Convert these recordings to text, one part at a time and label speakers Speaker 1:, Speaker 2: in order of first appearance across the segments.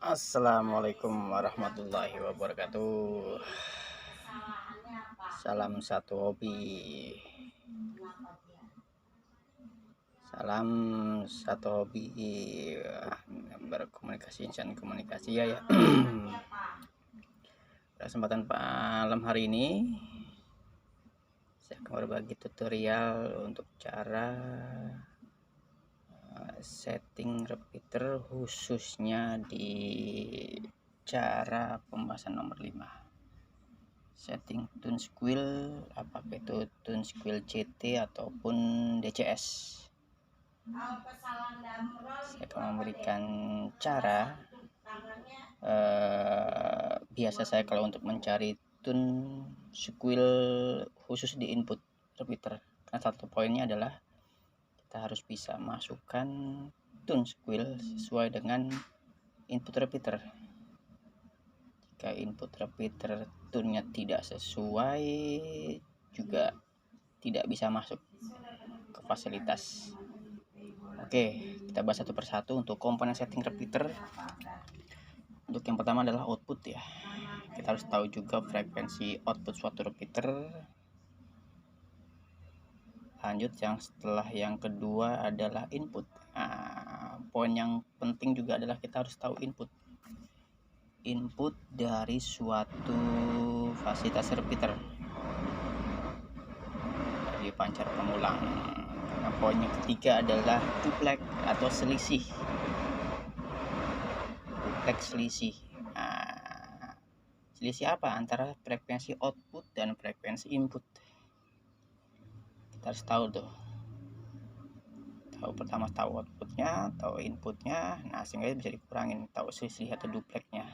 Speaker 1: Assalamualaikum warahmatullahi wabarakatuh. Salam satu hobi. Salam satu hobi. Berkomunikasi, insan komunikasi ya. Kesempatan malam hari ini saya akan berbagi tutorial untuk cara setting repeater, khususnya di cara pembahasan nomor 5, setting tune squeal, apakah itu tune squeal CT ataupun DCS. Saya akan memberikan cara biasa saya kalau untuk mencari tune squeal khusus di input repeater. Karena satu poinnya adalah kita harus bisa masukkan tune squeal sesuai dengan input repeater. Jika input repeater tune-nya tidak sesuai, juga tidak bisa masuk ke fasilitas. Oke, kita bahas satu persatu untuk komponen setting repeater. Untuk yang pertama adalah output ya. Kita harus tahu juga frekuensi output suatu repeater. Lanjut, yang setelah yang kedua adalah input. Poin yang penting juga adalah kita harus tahu input dari suatu fasilitas repeater dari pancar pemulang. Nah, poin yang ketiga adalah duplex atau selisih. Selisih apa antara frekuensi output dan frekuensi input? Kita harus tahu tuh. Pertama tahu outputnya, tahu inputnya, nah sehingga bisa dikurangin, tahu selisih atau duplexnya.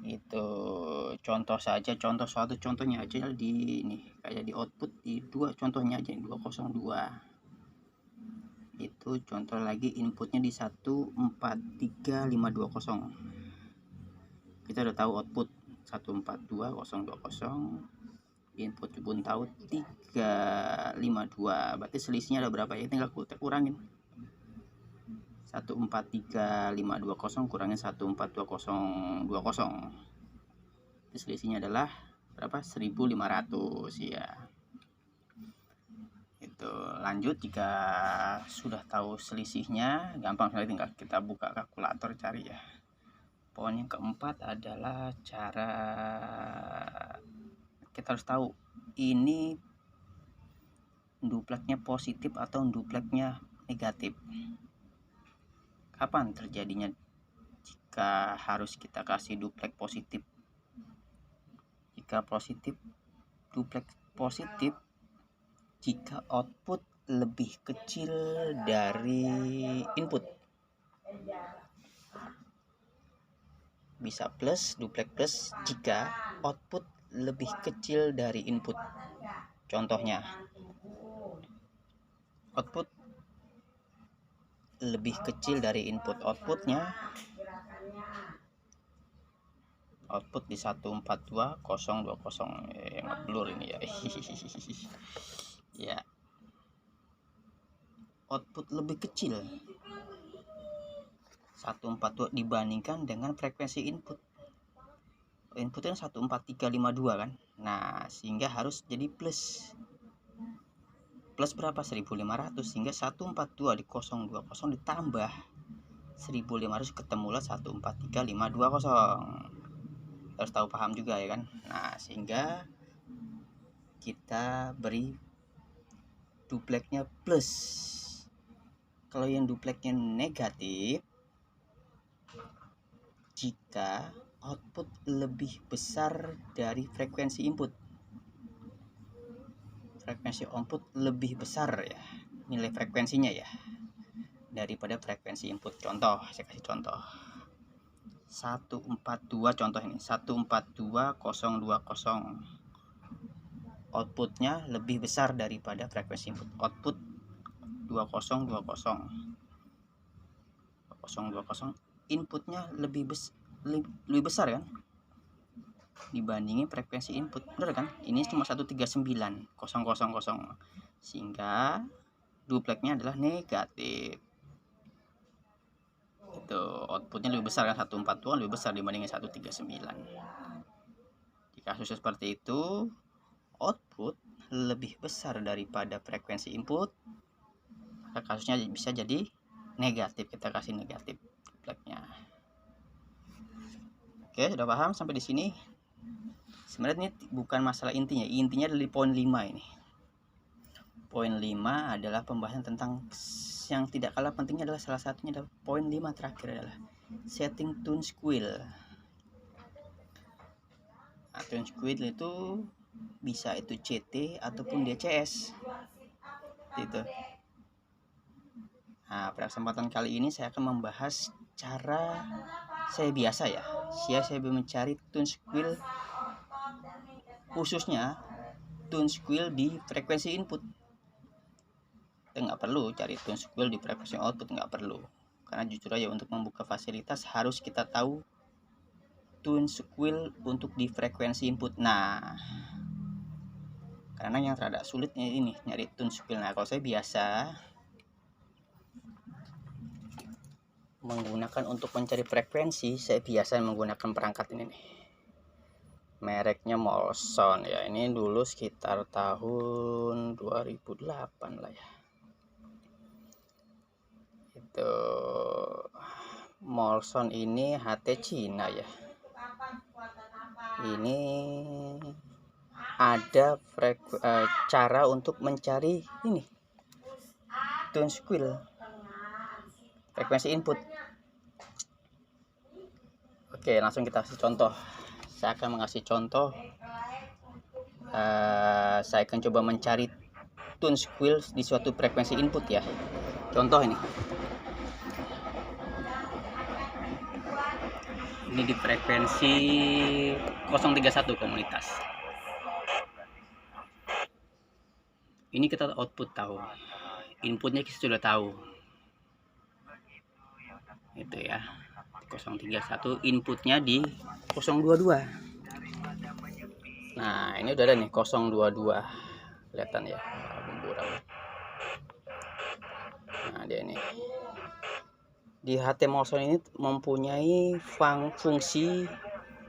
Speaker 1: Itu contoh saja, contohnya aja di ini, kayak di output di 2, contohnya aja 202. Itu contoh lagi inputnya di 143520. Kita udah tahu output 142020, input pun tahu 352. Berarti selisihnya ada berapa ya? Tinggal kita kurangin. 143520 kurangin 142020. Selisihnya adalah berapa? 1500 ya. Itu. Lanjut, jika sudah tahu selisihnya, gampang sekali, tinggal kita buka kalkulator cari ya. Poin yang keempat adalah cara kita harus tahu ini duplexnya positif atau duplexnya negatif. Kapan terjadinya jika harus kita kasih duplex positif? Jika positif, duplex positif jika output lebih kecil dari input. Bisa plus, duplex plus jika output lebih kecil dari input. Contohnya, output lebih kecil dari input, output di 142020. Ngeblur ini ya. Ya. Output lebih kecil 142 dibandingkan dengan frekuensi input. Inputnya 14352 kan. Nah, sehingga harus jadi plus. Plus berapa? 1500, sehingga 142 di 020 ditambah 1500 ketemulah 143520. Harus tahu paham juga ya kan. Nah, sehingga kita beri duplexnya plus. Kalau yang duplexnya negatif, jika output lebih besar dari frekuensi input, frekuensi output lebih besar ya, nilai frekuensinya ya, daripada frekuensi input. Contoh, saya kasih contoh 142, contoh ini 142020, outputnya lebih besar daripada frekuensi input. Output 2020, inputnya lebih besar kan dibandingin frekuensi input, bener kan? Ini cuma 139,000, sehingga duplexnya adalah negatif. Itu outputnya lebih besar kan, 142 lebih besar dibandingin 139. Jika kasusnya seperti itu, output lebih besar daripada frekuensi input, maka kasusnya bisa jadi negatif, kita kasih negatif flagnya. Oke, sudah paham sampai di sini? Sebenarnya ini bukan masalah intinya adalah di poin 5 ini. Poin 5 adalah pembahasan tentang yang tidak kalah pentingnya, adalah salah satunya adalah poin 5 terakhir adalah setting tune squeal. Nah, tune squeal itu bisa itu CT ataupun DCS gitu. Nah, pada kesempatan kali ini saya akan membahas cara saya biasa ya. Saya mencari tune squeal, khususnya tune squeal di frekuensi input. Kita nggak perlu cari tune squeal di frekuensi output, nggak perlu. Karena jujur aja untuk membuka fasilitas harus kita tahu tune squeal untuk di frekuensi input. Nah, karena yang terada sulitnya ini nyari tune squeal. Nah, kalau saya biasa menggunakan untuk mencari frekuensi, saya biasa menggunakan perangkat ini nih. Mereknya Molson ya. Ini dulu sekitar tahun 2008 lah ya. Itu Molson ini HT Cina ya. Ini ada cara untuk mencari ini tune squeal frekuensi input. Oke, langsung kita kasih contoh. Saya akan mengasih contoh. Saya akan coba mencari tune squeal di suatu frekuensi input ya. Contoh ini. Ini di frekuensi 031 komunitas. Ini kita output tahu. Inputnya kita sudah tahu. Itu ya. 031 inputnya di 022. Nah, ini udah ada nih 022. Kelihatan ya. Nah, dia ini. Di HT Molson ini mempunyai fungsi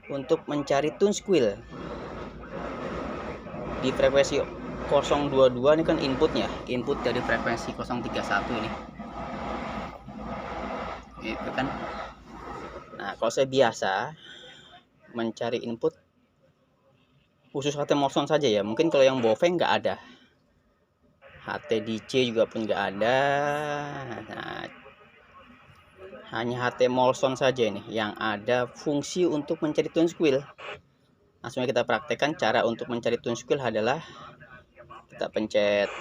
Speaker 1: untuk mencari tune squeal di frekuensi 022. Ini kan inputnya, input dari frekuensi 031 ini. Itu kan. Nah, kalau saya biasa mencari input khusus HT Molson saja ya. Mungkin kalau yang Bofeng nggak ada. HT DC juga pun nggak ada. Nah, hanya HT Molson saja ini yang ada fungsi untuk mencari tune squeal. Langsung kita praktekkan cara untuk mencari tune squeal adalah kita pencet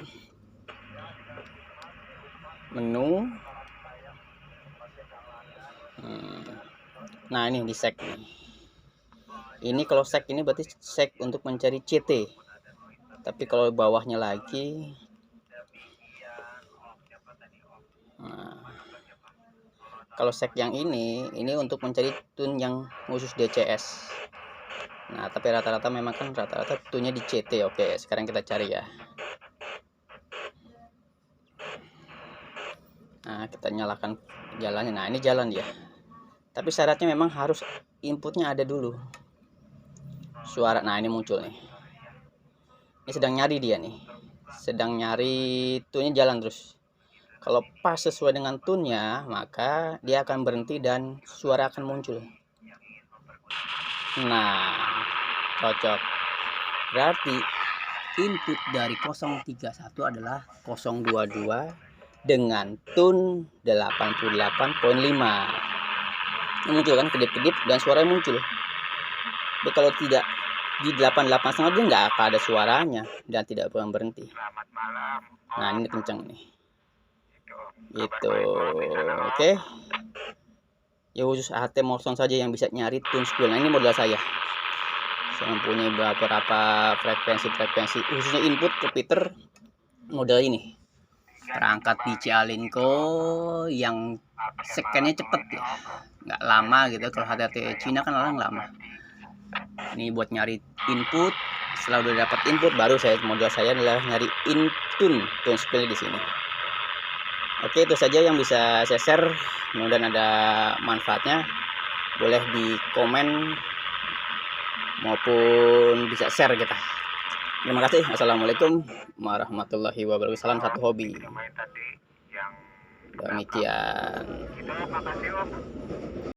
Speaker 1: menu. Nah, ini di sek nih. Ini kalau sek ini berarti sek untuk mencari CT. Tapi kalau bawahnya lagi, nah, kalau sek yang ini untuk mencari tune yang khusus DCS. Nah, tapi rata-rata memang kan rata-rata tune-nya di CT. Oke, sekarang kita cari ya. Nah, kita nyalakan jalannya. Nah, ini jalan ya. Tapi syaratnya memang harus inputnya ada dulu. Suara, nah ini muncul nih. Ini sedang nyari dia nih. Sedang nyari tune-nya jalan terus. Kalau pas sesuai dengan tune-nya, maka dia akan berhenti dan suara akan muncul. Nah, cocok. Berarti input dari 031 adalah 022 dengan tune 88.5. Ini muncul kan, kedip-kedip dan suaranya muncul. Tapi kalau tidak di 88,5 dia nggak akan ada suaranya dan tidak akan berhenti. Nah, ini kencang nih. Itu oke. Ya khusus HT Molson saja yang bisa nyari tune squeal. Nah, ini modal saya. Saya mempunyai beberapa frekuensi khususnya input repeater model ini. Perangkat DC Alinco yang scan-nya cepet ya, nggak lama gitu. Kalau HT Cina kan orang lama. Ini buat nyari input. Setelah udah dapat input, baru modal saya adalah nyari tune squeal di sini. Oke, itu saja yang bisa saya share. Mudah-mudahan ada manfaatnya. Boleh di komen maupun bisa share kita. Terima kasih. Assalamualaikum warahmatullahi wabarakatuh. Salam satu hobi. Demikian.